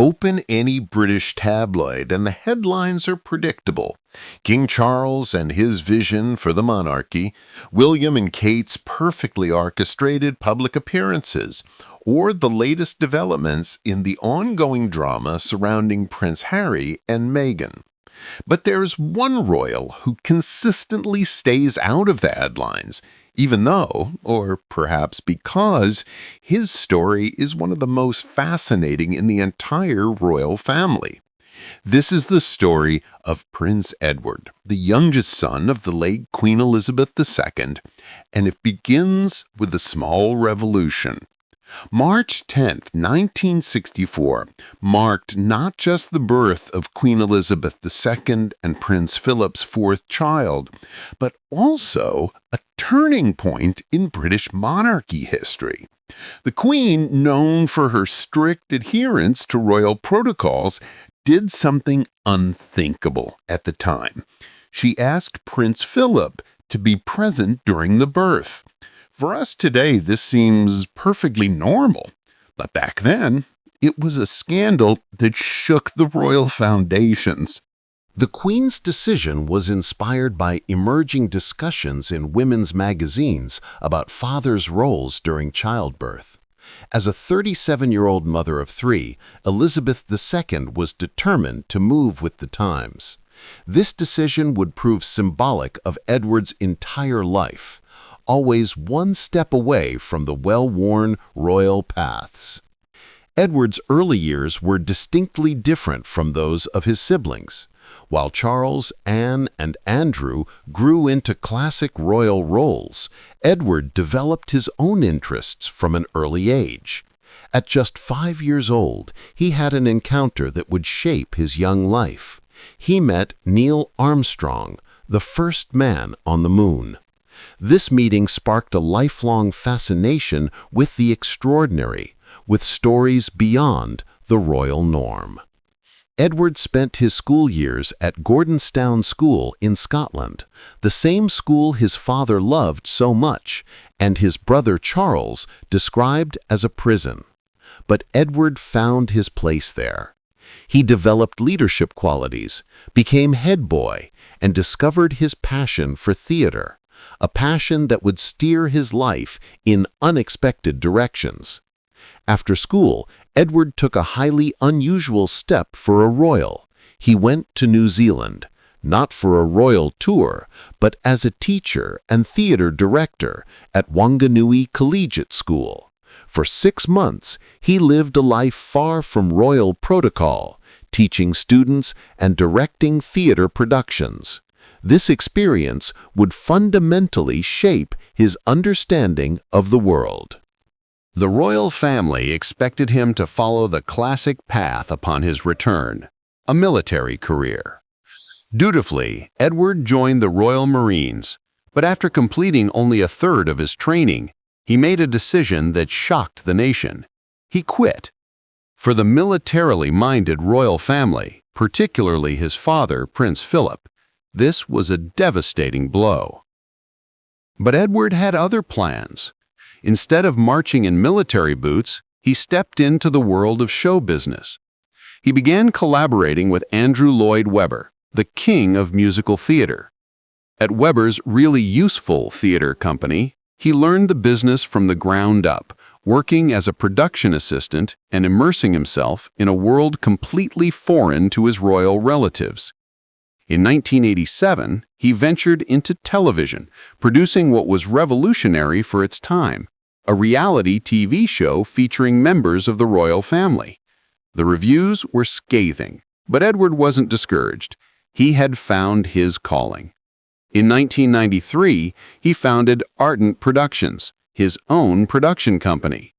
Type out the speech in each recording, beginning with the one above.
Open any British tabloid and the headlines are predictable. King Charles and his vision for the monarchy, William and Kate's perfectly orchestrated public appearances, or the latest developments in the ongoing drama surrounding Prince Harry and Meghan. But there's one royal who consistently stays out of the headlines, even though, or perhaps because, his story is one of the most fascinating in the entire royal family. This is the story of Prince Edward, the youngest son of the late Queen Elizabeth II, and it begins with a small revolution. March 10, 1964, marked not just the birth of Queen Elizabeth II and Prince Philip's fourth child, but also a turning point in British monarchy history. The Queen, known for her strict adherence to royal protocols, did something unthinkable at the time. She asked Prince Philip to be present during the birth. For us today, this seems perfectly normal, but back then, it was a scandal that shook the royal foundations. The Queen's decision was inspired by emerging discussions in women's magazines about fathers' roles during childbirth. As a 37-year-old mother of three, Elizabeth II was determined to move with the times. This decision would prove symbolic of Edward's entire life, always one step away from the well-worn royal paths. Edward's early years were distinctly different from those of his siblings. While Charles, Anne, and Andrew grew into classic royal roles, Edward developed his own interests from an early age. At just 5 years old, he had an encounter that would shape his young life. He met Neil Armstrong, the first man on the moon. This meeting sparked a lifelong fascination with the extraordinary, with stories beyond the royal norm. Edward spent his school years at Gordonstoun School in Scotland, the same school his father loved so much, and his brother Charles described as a prison. But Edward found his place there. He developed leadership qualities, became head boy, and discovered his passion for theater, a passion that would steer his life in unexpected directions. After school, Edward took a highly unusual step for a royal. He went to New Zealand, not for a royal tour, but as a teacher and theater director at Wanganui Collegiate School. For 6 months, he lived a life far from royal protocol, teaching students and directing theater productions. This experience would fundamentally shape his understanding of the world. The royal family expected him to follow the classic path upon his return, a military career. Dutifully, Edward joined the Royal Marines, but after completing only a third of his training, he made a decision that shocked the nation. He quit. For the militarily minded royal family, particularly his father, Prince Philip, this was a devastating blow. But Edward had other plans. Instead of marching in military boots, he stepped into the world of show business. He began collaborating with Andrew Lloyd Webber, the king of musical theater. At Webber's really useful theater company, he learned the business from the ground up, working as a production assistant and immersing himself in a world completely foreign to his royal relatives. In 1987, he ventured into television, producing what was revolutionary for its time, a reality TV show featuring members of the royal family. The reviews were scathing, but Edward wasn't discouraged. He had found his calling. In 1993, he founded Ardent Productions, his own production company.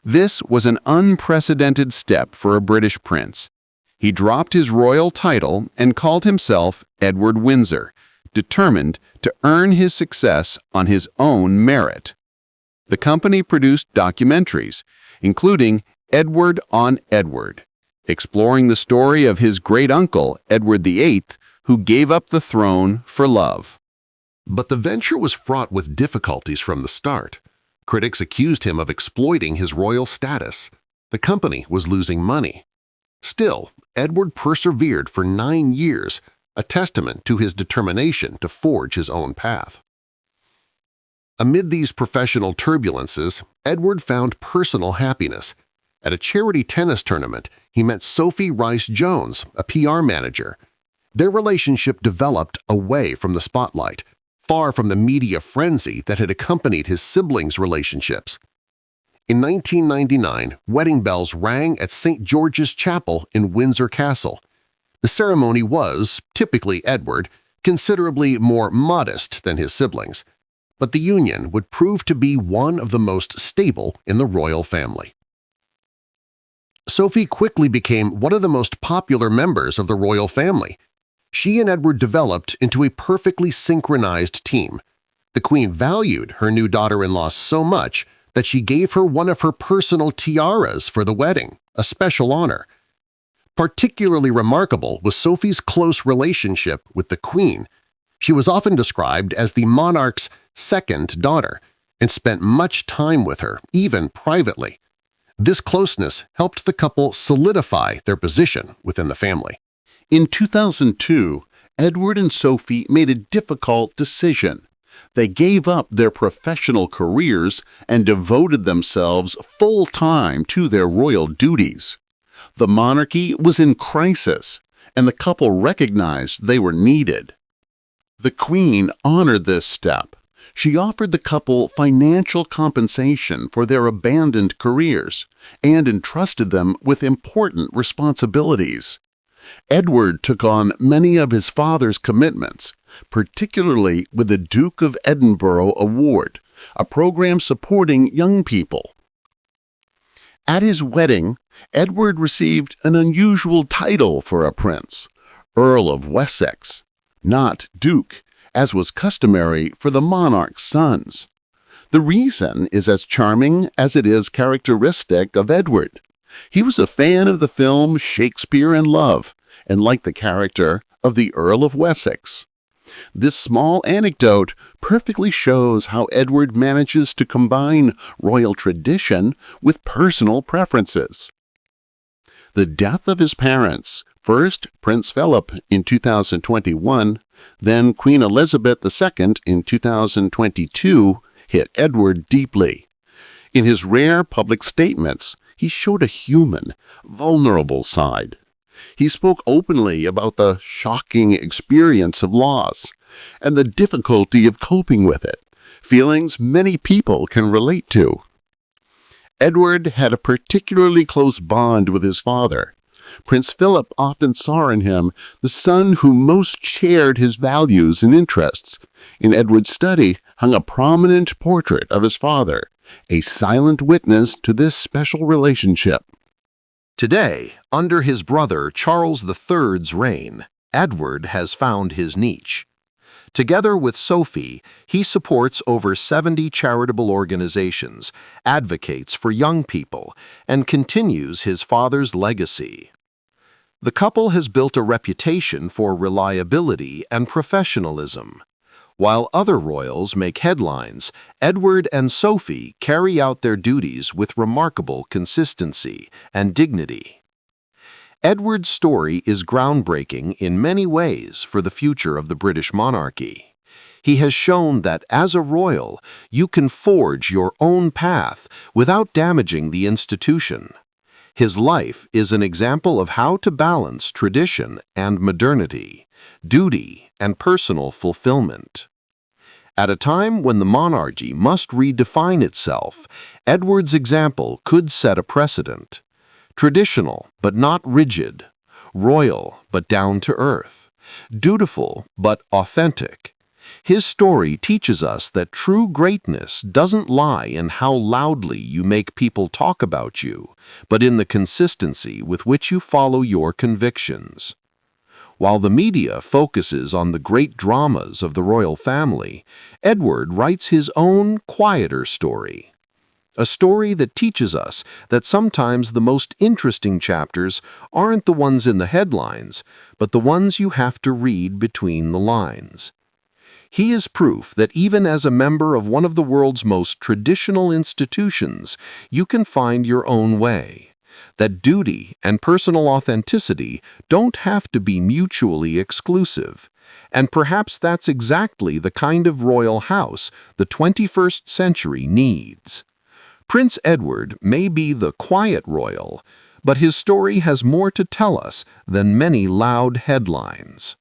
This was an unprecedented step for a British prince. He dropped his royal title and called himself Edward Windsor, determined to earn his success on his own merit. The company produced documentaries, including Edward on Edward, exploring the story of his great-uncle, Edward VIII, who gave up the throne for love. But the venture was fraught with difficulties from the start. Critics accused him of exploiting his royal status. The company was losing money. Still, Edward persevered for 9 years, a testament to his determination to forge his own path. Amid these professional turbulences, Edward found personal happiness. At a charity tennis tournament, he met Sophie Rice-Jones, a PR manager. Their relationship developed away from the spotlight, far from the media frenzy that had accompanied his siblings' relationships. In 1999, wedding bells rang at St. George's Chapel in Windsor Castle. The ceremony was, typically Edward, considerably more modest than his siblings, but the union would prove to be one of the most stable in the royal family. Sophie quickly became one of the most popular members of the royal family. She and Edward developed into a perfectly synchronized team. The Queen valued her new daughter-in-law so much that she gave her one of her personal tiaras for the wedding, a special honor. Particularly remarkable was Sophie's close relationship with the Queen. She was often described as the monarch's second daughter and spent much time with her, even privately. This closeness helped the couple solidify their position within the family. In 2002, Edward and Sophie made a difficult decision. They gave up their professional careers and devoted themselves full-time to their royal duties. The monarchy was in crisis, and the couple recognized they were needed. The Queen honored this step. She offered the couple financial compensation for their abandoned careers and entrusted them with important responsibilities. Edward took on many of his father's commitments, particularly with the Duke of Edinburgh Award, a program supporting young people. At his wedding, Edward received an unusual title for a prince, Earl of Wessex, not Duke, as was customary for the monarch's sons. The reason is as charming as it is characteristic of Edward. He was a fan of the film Shakespeare in Love and liked the character of the Earl of Wessex. This small anecdote perfectly shows how Edward manages to combine royal tradition with personal preferences. The death of his parents, first Prince Philip in 2021, then Queen Elizabeth II in 2022, hit Edward deeply. In his rare public statements, he showed a human, vulnerable side. He spoke openly about the shocking experience of loss and the difficulty of coping with it, feelings many people can relate to. Edward had a particularly close bond with his father. Prince Philip often saw in him the son who most shared his values and interests. In Edward's study hung a prominent portrait of his father, a silent witness to this special relationship. Today, under his brother Charles III's reign, Edward has found his niche. Together with Sophie, he supports over 70 charitable organizations, advocates for young people, and continues his father's legacy. The couple has built a reputation for reliability and professionalism. While other royals make headlines, Edward and Sophie carry out their duties with remarkable consistency and dignity. Edward's story is groundbreaking in many ways for the future of the British monarchy. He has shown that as a royal, you can forge your own path without damaging the institution. His life is an example of how to balance tradition and modernity, duty and personal fulfillment. At a time when the monarchy must redefine itself, Edward's example could set a precedent. Traditional but not rigid, royal but down to earth, dutiful but authentic. His story teaches us that true greatness doesn't lie in how loudly you make people talk about you, but in the consistency with which you follow your convictions. While the media focuses on the great dramas of the royal family, Edward writes his own quieter story. A story that teaches us that sometimes the most interesting chapters aren't the ones in the headlines, but the ones you have to read between the lines. He is proof that even as a member of one of the world's most traditional institutions, you can find your own way, that duty and personal authenticity don't have to be mutually exclusive. And perhaps that's exactly the kind of royal house the 21st century needs. Prince Edward may be the quiet royal, but his story has more to tell us than many loud headlines.